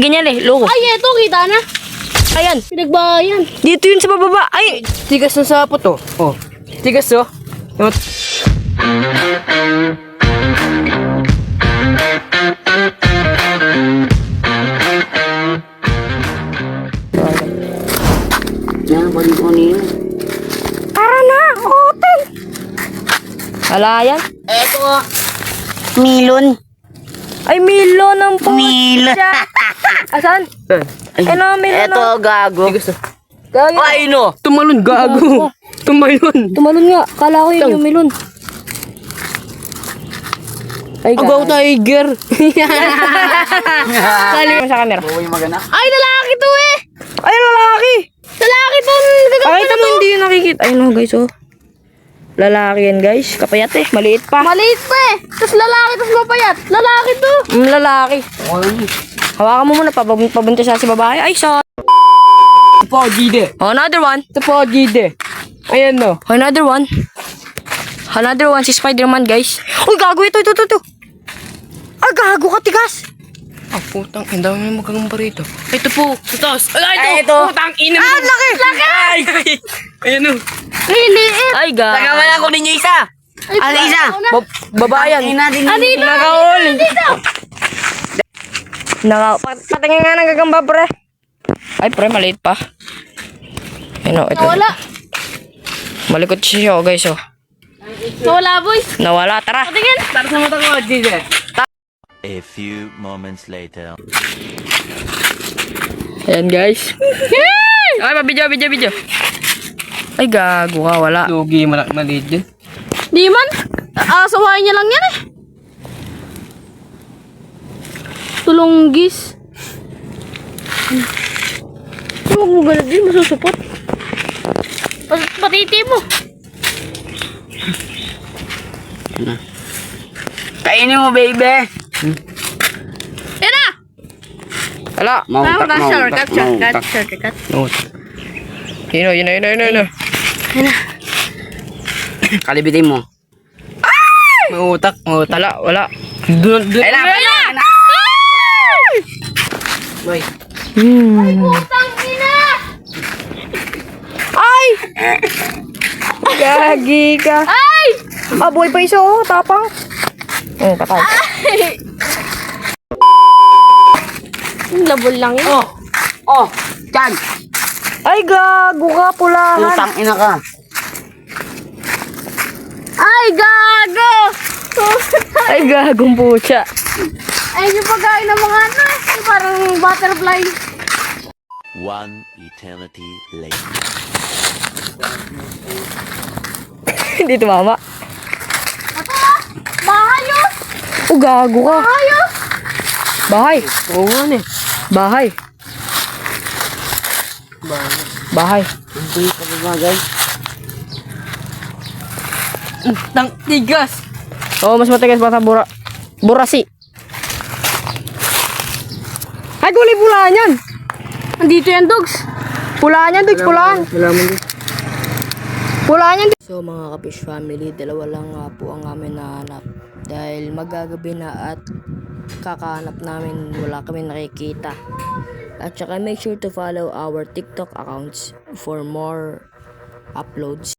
Ganyan eh, loko. Ay, eto, kita na. Ayan. Pinagbayan. Dito yun sa bababa. Ay, tigas na sapot oh. Oh, tigas oh. Yan, balik ko niyo. Tara na, open. Wala yan. Eto, milon. Ay, Milo ng po. Milon. Asan? Ano, Milo Eto, gago. Tigas oh. Gagi. Ay, no. Tumalon, gago. Tumalon. Tumalon nga. Kala ko yun yung melon. Ay, gago. Tiger. Kali mo sa camera. Oo, yung magana. Ay, lalaki to eh. Ay, lalaki. Lalaki to. Pakita mo, hindi yun nakikita. Ayun no, guys, oh. Lalaki yan, guys. Kapayat eh. Maliit pa. Maliit pa eh. Tapos lalaki, tapos mapayat. Lalaki to. Lalaki. Hawakan mo muna. Pabuntis siya si babae. Ay, sa... Pogide. Oh, another one. Ito pogide. Ayan, no. Another one. Another one. Si Spider-Man, guys. Uy, gago. Ito. Ay, gago ka, tigas. Ah, putang. Ang dami mo magkagamba rito. Ito po. Sa taas. Ay, ito. Putang ina mo. Ah, laki. Ay, ayan o. Liliit. Ay, gago. Taga wala ko ninyo isa. Ano isa? Babayan. Dito. Nakahuli. Patingin nga ng gagamba, pre. Ay, pre, maliit pa. Ayun, ito. Nawala. Malikot siya, oh, guys, oh. Nawala, boys. Nawala, tara. Patingin. Tara sa mata ko, Gide. A few moments later. Ayan, guys. Ay, video. Ay, gago ka, wala. Lugi, maliit yun. Di man. Asawain niya lang yan eh. Tulunggis. Huwag mo galit din, masusupot. Patiti mo. Kainin mo, baby. Yan na. Wala. Mautak. Shortcut. Yun na. Kalibitin mo. May utak. Wala. Ay na. Boy. Putang ina. Ay! Gagi ka. Ay! Boy pa isa, oh. Tapang. Oh, patay. Labol lang yun. Oh. Yan. Ay, gago ka, pulahan. Utang ina ka. Ay, gago! Ay, gagong pucha. Ay, yung pagkain ng mga ano, yung parang butterfly. One eternity later. Hindi tumama. Ito ah! Bahay yun! Oh, gago ka. Bahay yun! Bahay. Oo nga, eh. Bahay. Bahay. Hindi ka ba, guys? Tang tigas. Oh, mas matigas pa sa burasi. Ay, kulay pulaan yan. Andito yan, dogs. Pulaan yan, Dix. Pulaan. Salamat din. Pulaan yan. So, mga Kapish family, dalawa lang nga po ang amin nahanap. Dahil magagabi na at kakahanap namin, wala kami nakikita. At saka make sure to follow our TikTok accounts for more uploads.